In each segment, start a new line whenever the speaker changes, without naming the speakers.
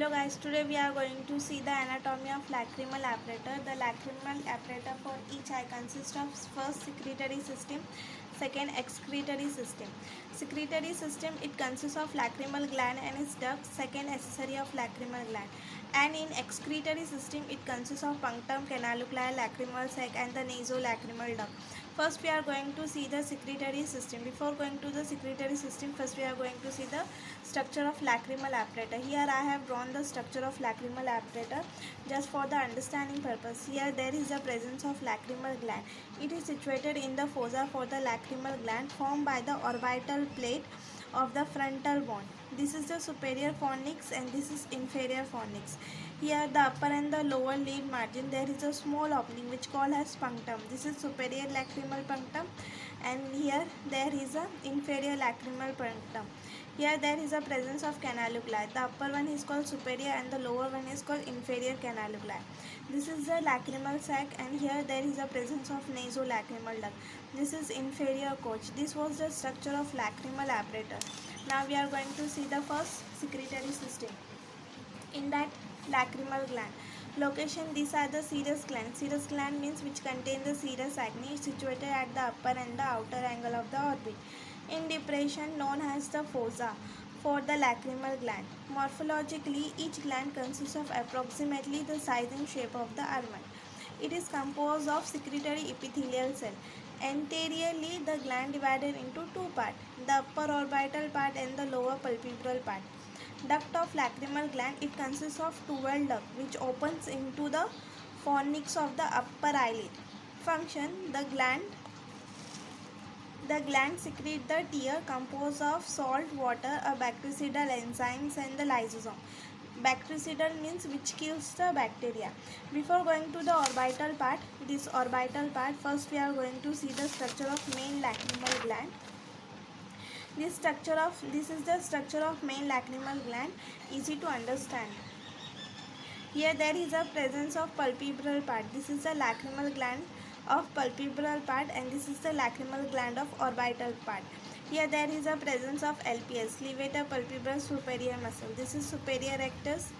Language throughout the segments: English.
Hello guys, today we are going to see the anatomy of lacrimal apparatus. The lacrimal apparatus for each eye consists of first secretory system, second excretory system. Secretory system, it consists of lacrimal gland and its duct, second accessory of lacrimal gland. And in excretory system, it consists of punctum, canaliculi, lacrimal sac and the nasolacrimal duct. First we are going to see the secretory system. Before going to the secretory system, first we are going to see the structure of lacrimal apparatus. Here I have drawn the structure of lacrimal apparatus just for the understanding purpose. Here there is the presence of lacrimal gland. It is situated in the fossa for the lacrimal gland formed by the orbital plate of the frontal bone. This is the superior fornix and this is inferior fornix. Here the upper and the lower lid margin, there is a small opening which called as punctum. This is superior lacrimal punctum, and here there is a inferior lacrimal punctum. Here there is a presence of canaliculi. The upper one is called superior and the lower one is called inferior canaliculi. This is the lacrimal sac, and here there is a presence of nasolacrimal duct. This is inferior coach. This was the structure of lacrimal apparatus. Now we are going to see the first secretory system. In that, lacrimal gland. Location, these are the serous gland. Serous gland means which contain the serous acne, situated at the upper and the outer angle of the orbit. In depression known as the fossa for the lacrimal gland. Morphologically, each gland consists of approximately the size and shape of the almond. It is composed of secretory epithelial cell. Anteriorly, the gland divided into two parts, the upper orbital part and the lower palpebral part. Duct of lacrimal gland, it consists of 12 duct which opens into the fornix of the upper eyelid. Function, the gland secrete the tear composed of salt, water, a bactericidal enzymes and the lysosome. Bactericidal means which kills the bacteria. Before going to the orbital part, first we are going to see the structure of main lacrimal gland. This is the structure of main lacrimal gland, easy to understand. Here there is a presence of palpebral part. This is the lacrimal gland of palpebral part and this is the lacrimal gland of orbital part. Here there is a presence of LPS, levator palpebral superior muscle. This is superior rectus,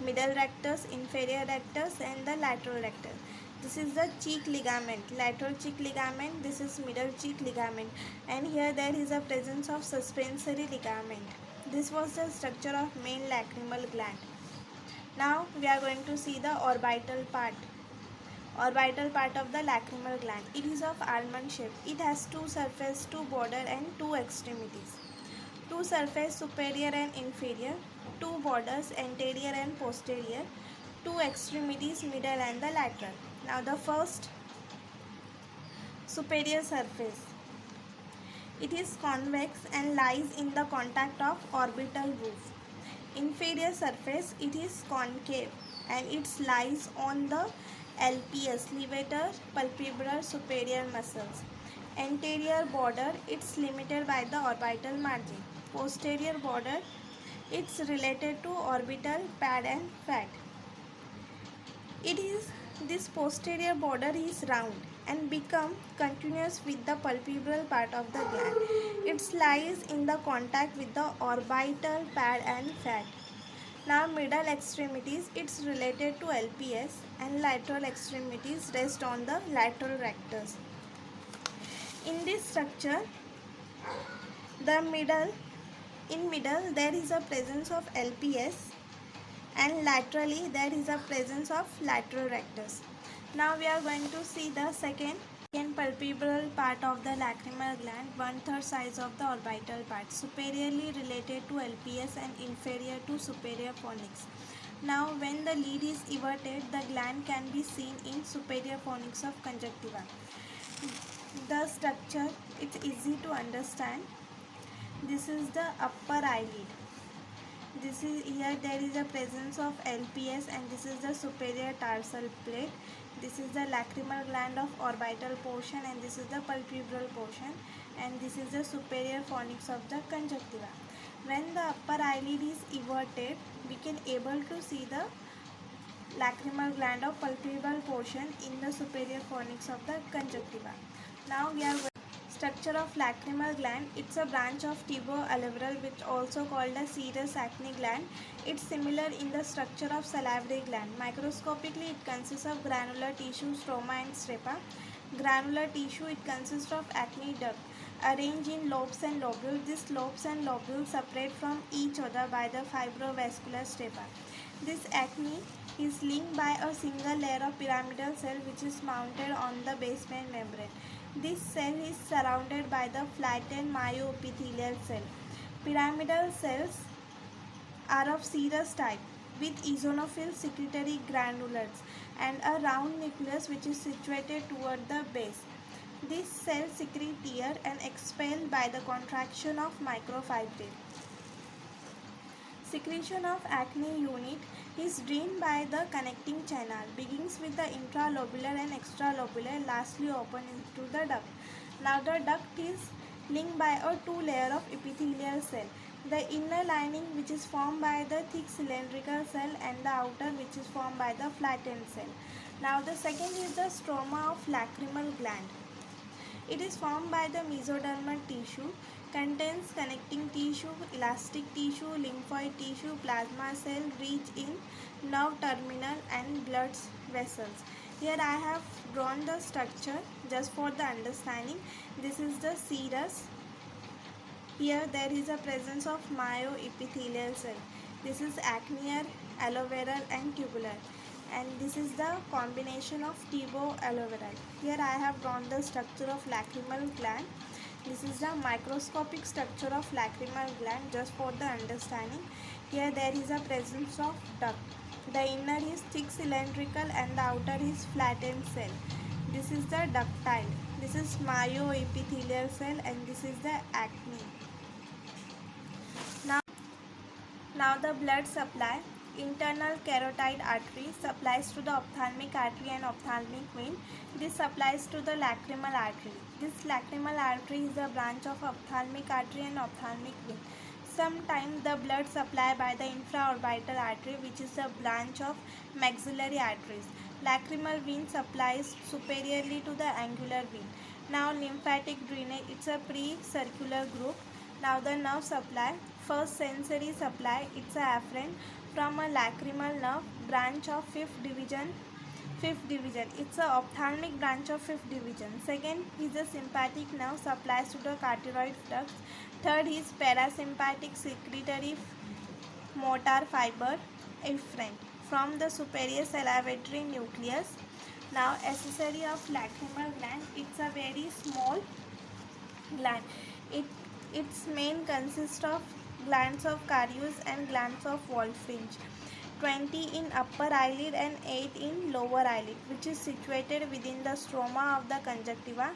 middle rectus, inferior rectus and the lateral rectus. This is the cheek ligament, lateral cheek ligament, this is middle cheek ligament, and here there is a presence of suspensory ligament. This was the structure of main lacrimal gland. Now we are going to see the orbital part of the lacrimal gland. It is of almond shape. It has two surface, two border and two extremities. Two surface, superior and inferior, two borders, anterior and posterior, two extremities, middle and the lateral. Now the first, superior surface. It is convex and lies in the contact of orbital roof. Inferior surface, it is concave and it lies on the LPS, levator palpebral superior muscles. Anterior border, it's limited by the orbital margin. Posterior border, it's related to orbital pad and fat. This posterior border is round and become continuous with the palpebral part of the gland. It lies in the contact with the orbital pad and fat. Now middle extremities, it's related to LPS and lateral extremities rest on the lateral rectus. In this structure, in middle there is a presence of LPS and laterally there is a presence of lateral rectus. Now we are going to see the second palpebral part of the lacrimal gland, 1/3 size of the orbital part, superiorly related to LPS and inferior to superior fornix. Now when the lid is everted, the gland can be seen in superior fornix of conjunctiva. The structure, it's easy to understand. This is the upper eyelid. Here there is a presence of LPS and this is the superior tarsal plate. This is the lacrimal gland of orbital portion and this is the palpebral portion and this is the superior fornix of the conjunctiva. When the upper eyelid is everted, we can able to see the lacrimal gland of palpebral portion in the superior fornix of the conjunctiva. Now we are going to Structure of lacrimal gland. It's a branch of tiboalveolar, which also called a serous acne gland. It's similar in the structure of salivary gland. Microscopically, it consists of granular tissue, stroma and strepa. Granular tissue, it consists of acne duct arranged in lobes and lobules. These lobes and lobules separate from each other by the fibrovascular strepa. This acne is linked by a single layer of pyramidal cell which is mounted on the basement membrane. This cell is surrounded by the flattened myoepithelial cell. Pyramidal cells are of serous type with eosinophil secretory granules and a round nucleus which is situated toward the base. These cells secrete tear and expel by the contraction of microfibril. Secretion of acne unit is drained by the connecting channel, begins with the intralobular and extralobular, lastly open into the duct. Now the duct is linked by a two-layer of epithelial cell. The inner lining which is formed by the thick cylindrical cell and the outer which is formed by the flattened cell. Now the second is the stroma of lacrimal gland. It is formed by the mesodermal tissue, contains connecting tissue, elastic tissue, lymphoid tissue, plasma cell, rich in nerve terminal and blood vessels. Here I have drawn the structure just for the understanding. This is the serous. Here there is a presence of myoepithelial cell. This is acnear, alveolar and tubular. And this is the combination of tiboalveolar. Here I have drawn the structure of lacrimal gland. This is the microscopic structure of lacrimal gland just for the understanding. Here there is a presence of duct. The inner is thick cylindrical and the outer is flattened cell. This is the ductile. This is myoepithelial cell and this is the acne. Now the blood supply. Internal carotid artery supplies to the ophthalmic artery and ophthalmic vein. This supplies to the lacrimal artery. This lacrimal artery is a branch of ophthalmic artery and ophthalmic vein. Sometimes the blood supply by the infraorbital artery, which is a branch of maxillary arteries. Lacrimal vein supplies superiorly to the angular vein. Now lymphatic drainage, it's a pre-circular group. Now the nerve supply. First sensory supply, it's a afferent from a lacrimal nerve, branch of fifth division. It's a ophthalmic branch of fifth division. Second is the sympathetic nerve, supplies to the carotid ducts. Third is parasympathetic secretory motor fiber efferent from the superior salivary nucleus. Now accessory of lacrimal gland, it's a very small gland. Its main consists of glands of Carius and glands of Wolfram. 20 in upper eyelid and 8 in lower eyelid, which is situated within the stroma of the conjunctiva,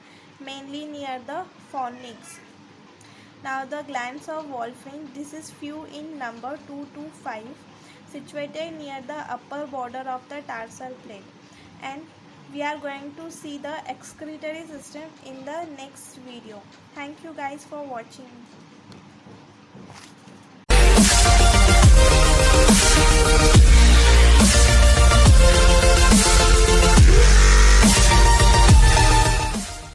mainly near the fornix. Now the glands of Wolfram, this is few in number 2 to 5, situated near the upper border of the tarsal plate. And we are going to see the excretory system in the next video. Thank you guys for watching.